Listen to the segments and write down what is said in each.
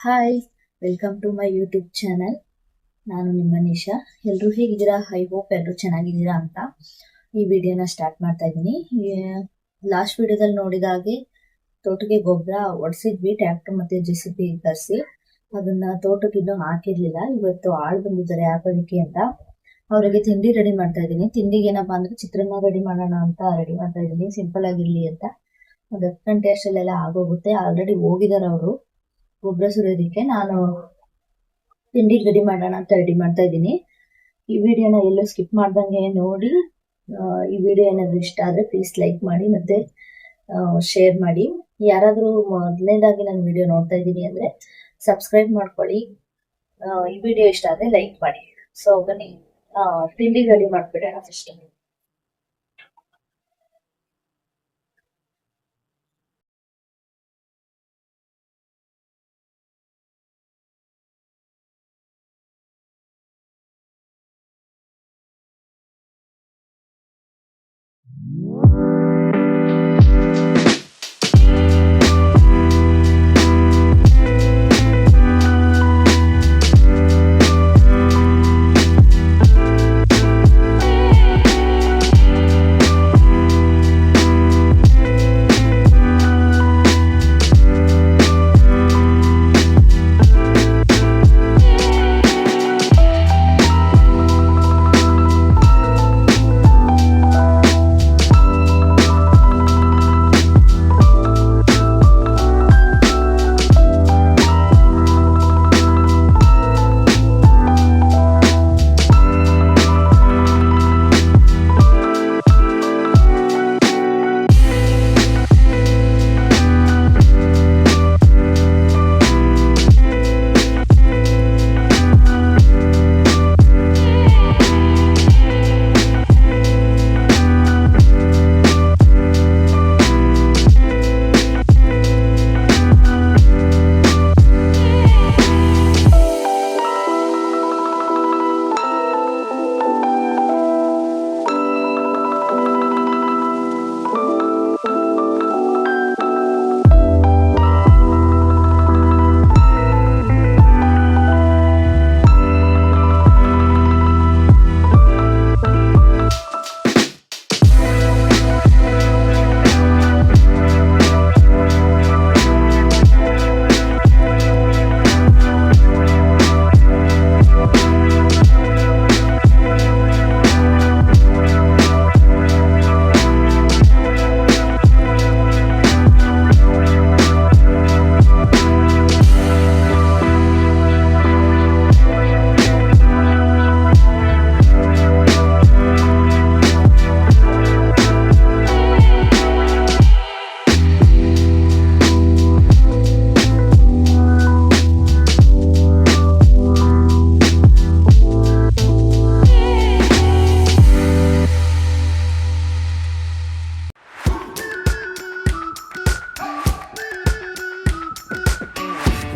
Hi, welcome to my YouTube channel. ನಾನು ನಿಮ್ಮ ನಿಶಾ. ಎಲ್ಲರೂ ಹೇಗಿದ್ದೀರಾ? ಐ ಹೋಪ್ ಎಲ್ಲರೂ ಚೆನ್ನಾಗಿದ್ದೀರಾ ಅಂತ ಈ ವಿಡಿಯೋನ ಸ್ಟಾರ್ಟ್ ಮಾಡ್ತಾ ಇದ್ದೀನಿ. ಲಾಸ್ಟ್ ವಿಡಿಯೋದಲ್ಲಿ ನೋಡಿದ ಹಾಗೆ ತೋಟಕ್ಕೆ ಗೊಬ್ಬರ ಒಡಿಸಿದ್ವಿ, ಟ್ರ್ಯಾಕ್ಟರ್ ಮತ್ತೆ JCB ತರಿಸಿ. ಅದನ್ನ ತೋಟಕ್ಕೆ ಇನ್ನೂ ಹಾಕಿರ್ಲಿಲ್ಲ. ಇವತ್ತು ಆಳು ಬಂದಿದ್ದಾರೆ ಹಾಕೋದಕ್ಕೆ ಅಂತ. ಅವರಿಗೆ ತಿಂಡಿ ರೆಡಿ ಮಾಡ್ತಾ ಇದ್ದೀನಿ. ತಿಂಡಿಗೆ ಏನಪ್ಪಾ ಅಂದ್ರೆ ಚಿತ್ರಾನ್ನ ರೆಡಿ ಮಾಡೋಣ ಅಂತ ರೆಡಿ ಮಾಡ್ತಾ ಇದ್ದೀನಿ, ಸಿಂಪಲ್ ಆಗಿರ್ಲಿ ಅಂತ. ಒಂದು 10 ಗಂಟೆ ಅಷ್ಟಲ್ಲೆಲ್ಲ ಆಗೋಗುತ್ತೆ. ಆಲ್ರೆಡಿ ಹೋಗಿದ್ದಾರೆ ಅವರು ಗೊಬ್ಬರ ಸುರಿಯೋದಕ್ಕೆ. ನಾನು ತಿಂಡಿ ರೆಡಿ ಮಾಡೋಣ ಅಂತ ರೆಡಿ ಮಾಡ್ತಾ ಇದ್ದೀನಿ. ಈ ವಿಡಿಯೋನ ಎಲ್ಲೂ ಸ್ಕಿಪ್ ಮಾಡ್ದಂಗೆ ನೋಡಿ. ಈ ವಿಡಿಯೋ ಏನಾದರೂ ಇಷ್ಟ ಆದರೆ ಪ್ಲೀಸ್ ಲೈಕ್ ಮಾಡಿ ಮತ್ತೆ ಶೇರ್ ಮಾಡಿ. ಯಾರಾದರೂ ಮೊದಲನೇದಾಗಿ ನನ್ನ ವಿಡಿಯೋ ನೋಡ್ತಾ ಇದ್ದೀನಿ ಅಂದರೆ ಸಬ್ಸ್ಕ್ರೈಬ್ ಮಾಡ್ಕೊಳ್ಳಿ. ಈ ವಿಡಿಯೋ ಇಷ್ಟ ಆದರೆ ಲೈಕ್ ಮಾಡಿ. ಸೊ ಬನ್ನಿ ತಿಂಡಿ ರೆಡಿ ಮಾಡಿಬಿಡೋಣ first.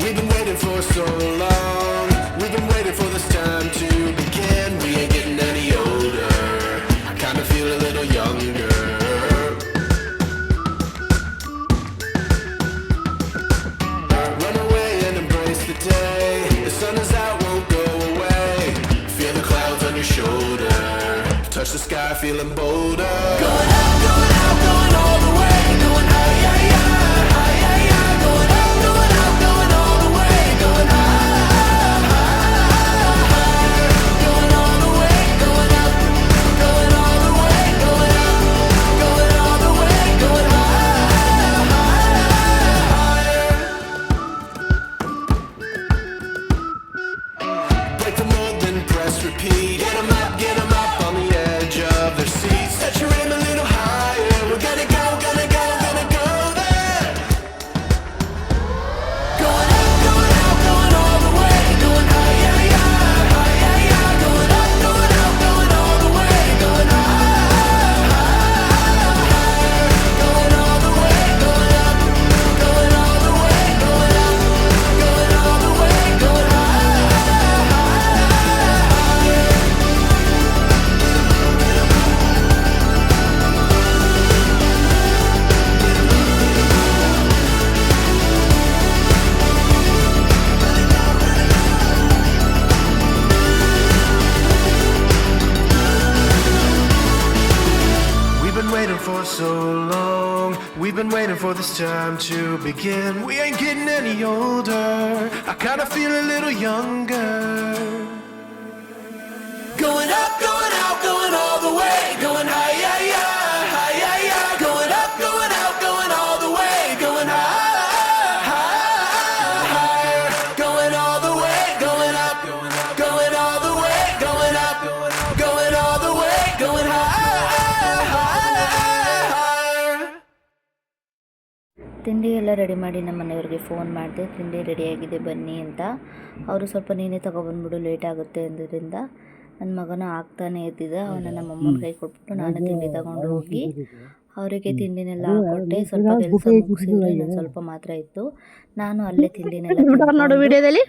We've been waiting for so long. We've been waiting for this time to begin. We ain't getting any older. I kinda feel a little younger. Run away and embrace the day. The sun is out, won't go away. Feel the clouds on your shoulder. Touch the sky, feeling bolder. Going out, going out, going all the way. Going out, yeah, yeah. Going out, going out, going all the way. Going higher, going all the way. Going up, going all the way. Going up, going all the way. Going higher. Break the mold, then press repeat. Get 'em up on the edge of their seats. Set your aim a little higher. We're gonna go, gonna go, gonna go there. Going out, going out, going all the way. Going higher, yeah, higher, yeah. Going up, going out, going all the way. Going higher, going all the way. Going up, going all the way. Going up, going all the way. Going higher. for this time to begin. We ain't getting any older. I kinda feel a little younger. Going up, going out, going all the way. Going high, yeah, yeah, high, yeah, yeah. Going up, going out, going all the way. Going high, high, higher. Going all the way, going up, going all the way. Going up, going all the way. Going high, higher. ತಿಂಡಿ ಎಲ್ಲ ready ಮಾಡಿ ನಮ್ಮ ಮನೆಯವ್ರಿಗೆ phone ಮಾಡಿದೆ, ತಿಂಡಿ ರೆಡಿಯಾಗಿದೆ ಬನ್ನಿ ಅಂತ. ಅವರು ಸ್ವಲ್ಪ ನೀನೇ ತಗೊಬಂದ್ಬಿಡು ಲೇಟ್ ಆಗುತ್ತೆ ಅಂದಿದ್ದರಿಂದ ನನ್ನ ಮಗನ ಆಗ್ತಾನೆ ಇದ್ದಿದ್ದ. ಅವನ ನಮ್ಮ ಅಮ್ಮನ ಕೈ ಕೊಟ್ಬಿಟ್ಟು ನಾನು ತಿಂಡಿ ತಗೊಂಡು ಹೋಗಿ ಅವರಿಗೆ ತಿಂಡಿನೆಲ್ಲ ಹಾಕೊಟ್ಟೆ. ಸ್ವಲ್ಪ ಕೆಲಸ ಮುಗಿಸಿದ್ರೆ ಇನ್ನೊಂದು ಸ್ವಲ್ಪ ಮಾತ್ರ ಇತ್ತು. ನಾನು ಅಲ್ಲೇ ತಿಂಡಿನೆಲ್ಲ ನೋಡು ವಿಡಿಯೋದಲ್ಲಿ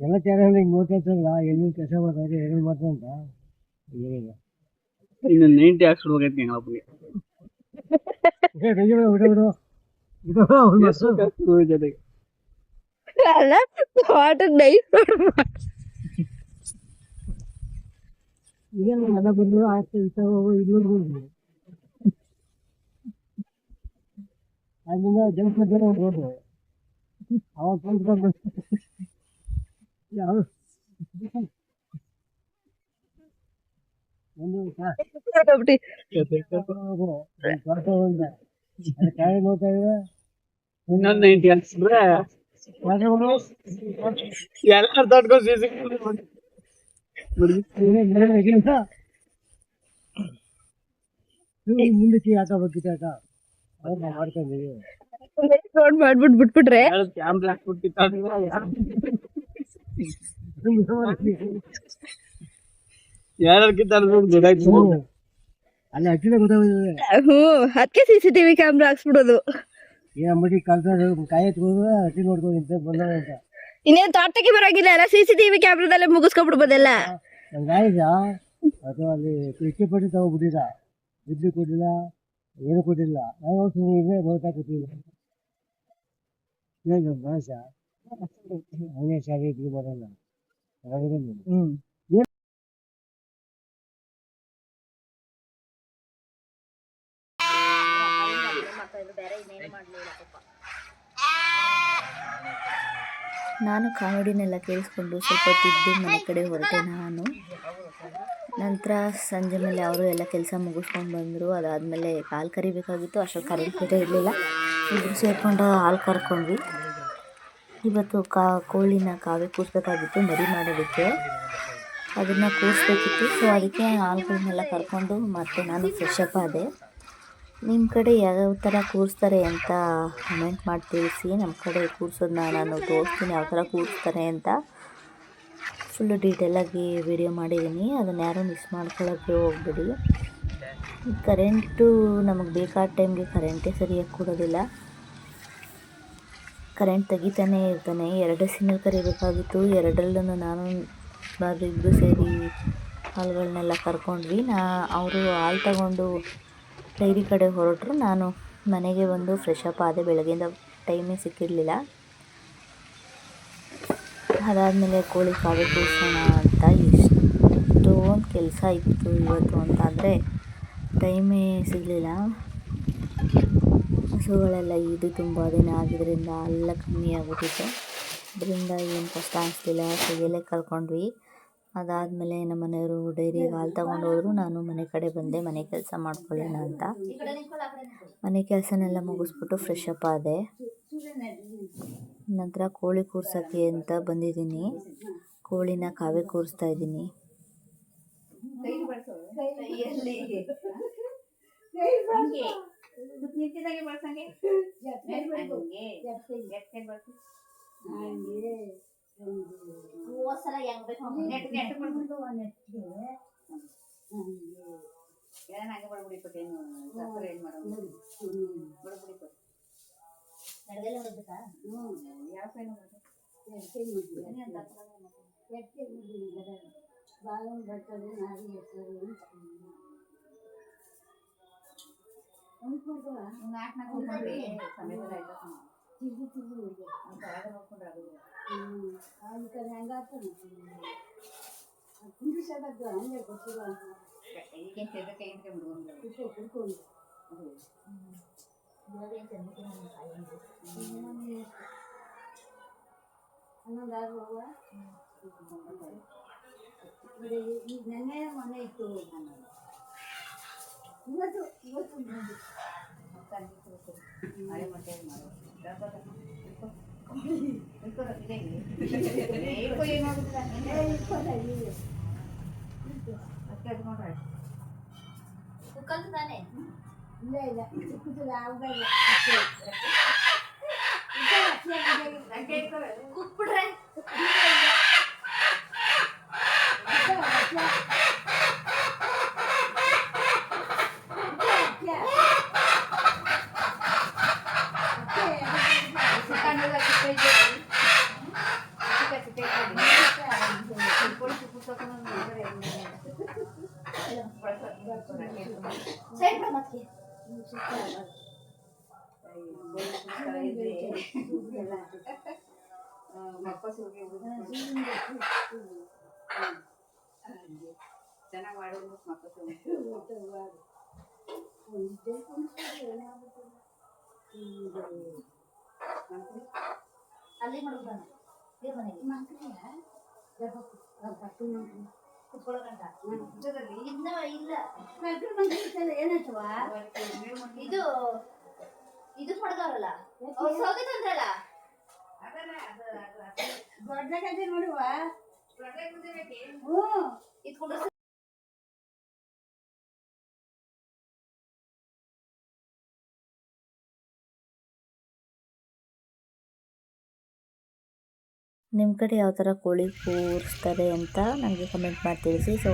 ಎಲ್ಲ ಚಾನಲ್ ಹಿಂಗೆ ಓದ್ತಾಯಿರ್ತಲ್ಲ, ಎಲ್ಲಿ ಕೆಲಸ ಮಾಡ್ತಾರೆ ಏನೇನು ಮಾಡ್ತಾರೆ ಅಂತ ಏನಿಲ್ಲ. ಇನ್ನು 90 ಹಾಕ್ಸ್ಬಿಡ್ಬೇಕೈತಿ ಹೆಂಗಪ್ಪಗೆ. ಜೊತೆಗೆ ಅಲ್ಲ ವಾಟರ್ ನೈಸ್ ಏನು ಎಲ್ಲ ಬಂದು ಆಯ್ತು ಇದು ಅಲ್ಲಿಂದ ಜನಸಂಖ್ಯೆ ಹೋದ್ರು ಅವಾಗ ಕುಂತ್ಕೊಂಡು ಯಾವ ಒಂದು ಕಾಯಿ ನೋಡ್ತಾ ಇದ್ರೆ ಇನ್ನೊಂದು 90 ಹಾಕ್ಸಿದ್ರೆ ಎಲ್ಲರೂ ತಟ್ಕೊಂಡು ಮುಂದಕ್ಕೆ ಹಾಕಬೇಕಿತ್ತಾಕ ಅವ್ರು ನಾವು ಮಾಡ್ಕೊಂಡಿದ್ದೀವಿ. ನೋಡ್ ಮಾಡ್ಬಿಟ್ಟು ಬಿಟ್ಬಿಟ್ರೆ ಕ್ಯಾಮ್ರಾ ಹಾಕ್ಬಿಟ್ಟು ಯಾರು ಕಿತ್ತಾಡ್ಬಿಟ್ಟು ಅಲ್ಲಿ ಹಚ್ಚಿದ ಗೊತ್ತಾಗುತ್ತೆ. ಅದಕ್ಕೆ CCTV ಕ್ಯಾಮ್ರಾ ಹಾಕ್ಸ್ಬಿಡೋದು. ಏನ್ಬಿಟ್ಟು ಕಲ್ತ ಕಾಯಿ ಎತ್ಕೊಂಡು ಹಚ್ಚಿ ನೋಡ್ಕೊಂಡು ಬಂದ ಅಂತ ಇನ್ನೇನು ತೋಟಕ್ಕೆ ಬರೋಗಿಲ್ಲ ಎಲ್ಲ CCTV ಕ್ಯಾಮ್ರಾದಲ್ಲೇ ಮುಗಿಸ್ಕೊಬಿಡ್ಬೋದೆಲ್ಲ. ಹಂಗಾಯ್ತಾ ಅಥವಾ ಅಲ್ಲಿ ಇಷ್ಟಪಟ್ಟು ತಗೋಬಿಟ್ಟಿಲ್ಲ, ದುಡ್ಡು ಕೊಟ್ಟಿಲ್ಲ, ಏನು ಕೊಟ್ಟಿಲ್ಲ. ನಾವು ಸುಮ್ಮನೆ ನೋಡ್ತಾ ಕೂತಿಲ್ಲ. ಹೇಗೆ ಭಾಷ ಅವನೇ ಶಾಲೆ ಇದ್ದು ಬರಲ್ಲ. ನಾನು ಕಾಮಿಡಿನೆಲ್ಲ ಕೇಳಿಸ್ಕೊಂಡು ಸ್ವಲ್ಪ ತಿದ್ದು ಮನೆ ಕಡೆ ಹೊರಟೆ ನಾನು. ನಂತರ ಸಂಜೆ ಮೇಲೆ ಅವರು ಎಲ್ಲ ಕೆಲಸ ಮುಗಿಸ್ಕೊಂಡು ಬಂದರು. ಅದಾದಮೇಲೆ ಹಾಲು ಕರಿಬೇಕಾಗಿತ್ತು. ಅಷ್ಟೊಂದು ಕರೆಂಟ್ ಬೇರೆ ಇರಲಿಲ್ಲ. ಇಬ್ಬರು ಸೇರಿಕೊಂಡು ಹಾಲು ಕರ್ಕೊಂಡ್ವಿ. ಇವತ್ತು ಕೋಳಿನ ಕಾವೇ ಕೂರಿಸ್ಬೇಕಾಗಿತ್ತು ಮರಿ ಮಾಡೋದಕ್ಕೆ, ಅದನ್ನು ಕೂರಿಸ್ಬೇಕಿತ್ತು. ಸೊ ಅದಕ್ಕೆ ಹಾಲುಗಳನ್ನೆಲ್ಲ ಕರ್ಕೊಂಡು ಮತ್ತೆ ನಾನು ಫ್ರೆಶ್ ಅಪ್ ಆದೆ. ನಿಮ್ಮ ಕಡೆ ಯಾವ್ಯಾವ ಥರ ಕೂರಿಸ್ತಾರೆ ಅಂತ ಕಮೆಂಟ್ ಮಾಡಿ ತಿಳಿಸಿ. ನಮ್ಮ ಕಡೆ ಕೂರಿಸೋದನ್ನ ನಾನು ತೋರಿಸ್ತೀನಿ ಯಾವ ಥರ ಕೂರಿಸ್ತಾರೆ ಅಂತ. ಫುಲ್ಲು ಡೀಟೇಲಾಗಿ ವಿಡಿಯೋ ಮಾಡಿದ್ದೀನಿ, ಅದನ್ನು ಯಾರೂ ಮಿಸ್ ಮಾಡ್ಕೊಳ್ಳೋಕ್ಕೆ ಹೋಗ್ಬಿಡಿ. ಕರೆಂಟು ನಮಗೆ ಬೇಕಾದ ಟೈಮ್ಗೆ ಕರೆಂಟೇ ಸರಿಯಾಗಿ ಕೊಡೋದಿಲ್ಲ. ಕರೆಂಟ್ ತೆಗಿತಾನೇ ಇರ್ತಾನೆ. 2 ಸಿಗ್ನಲ್ ಕರಿಬೇಕಾಗಿತ್ತು. ಎರಡರಲ್ಲೂ ನಾನು ಇಬ್ಬರು ಸೇರಿ ಹಾಲುಗಳನ್ನೆಲ್ಲ ಕರ್ಕೊಂಡ್ವಿ. ಅವರು ಹಾಲು ತಗೊಂಡು ಡೈರಿ ಕಡೆ ಹೊರಟರು. ನಾನು ಮನೆಗೆ ಬಂದು ಫ್ರೆಶ್ ಅಪ್ ಆದೆ. ಬೆಳಗ್ಗೆಯಿಂದ ಟೈಮೇ ಸಿಕ್ಕಿರಲಿಲ್ಲ. ಅದಾದಮೇಲೆ ಕೋಳಿ ಕಾವೇ ಕೂರಿಸೋಣ ಅಂತ ಎಷ್ಟೊಂದು ಕೆಲಸ ಇತ್ತು ಇವತ್ತು ಅಂತ ಅಂದರೆ ಟೈಮೇ ಸಿಗಲಿಲ್ಲ. ಹಸುಗಳೆಲ್ಲ ಇದು ತುಂಬ ದಿನ ಆಗಿದ್ದರಿಂದ ಎಲ್ಲ ಕಮ್ಮಿ ಆಗಿಬಿಟ್ಟಿತ್ತು. ಅದರಿಂದ ಏನು ಕಷ್ಟ ಅನಿಸ್ಲಿಲ್ಲ. ಸೆಗೆಲೆ ಕರ್ಕೊಂಡ್ವಿ. ಅದಾದಮೇಲೆ ನಮ್ಮ ಮನೆಯವರು ಡೈರಿಗೆ ಹಾಲು ತಗೊಂಡು ಹೋದರು. ನಾನು ಮನೆ ಕಡೆ ಬಂದೆ ಮನೆ ಕೆಲಸ ಮಾಡ್ಕೊಳ್ಳೋಣ ಅಂತ. ಮನೆ ಕೆಲಸನೆಲ್ಲ ಮುಗಿಸ್ಬಿಟ್ಟು ಫ್ರೆಶ್ ಅಪ್ ಆದೆ. ನಂತರ ಕೋಳಿ ಕೂರ್ಸೋಕ್ಕೆ ಅಂತ ಬಂದಿದ್ದೀನಿ. ಕೋಳಿನ ಕಾವೇ ಕೂರಿಸ್ತಾ ಇದ್ದೀನಿ. ನೆನ್ನೆ ಮೊನ್ನೆ ಇತ್ತು ಇವತ್ತು ಇವತ್ತು ಕಲ್ತು ತಾನೆ ಇಲ್ಲ ಇಲ್ಲ ಕುಕ್ಬಿಡ್ರೆ ಚೆನ್ನಾಗಿ ಮಾಡೋದು ಮಕ್ಕಳು ಅಲ್ಲಿ ಮಾಡೋದು ಕುತ್ಕೊಳ್ಳೋಕಂತ ಇನ್ನ ಇಲ್ಲ ಏನಾಯ್ತವಾ ಇದು ಇದು ಪಡ್ದವ್ರಲ್ಲ ಅವ್ರು ಸೋಗಿತಂದ್ರಲ್ಲ ದೊಡ್ಡ ಗಂಟೆ ನೋಡುವ ಇದ್ಕೊಂಡು ನಿಮ್ಮ ಕಡೆ ಯಾವ ಥರ ಕೋಳಿ ಕೂರಿಸ್ತಾರೆ ಅಂತ ನನಗೆ ಕಮೆಂಟ್ ಮಾಡಿ ತಿಳಿಸಿ. ಸೊ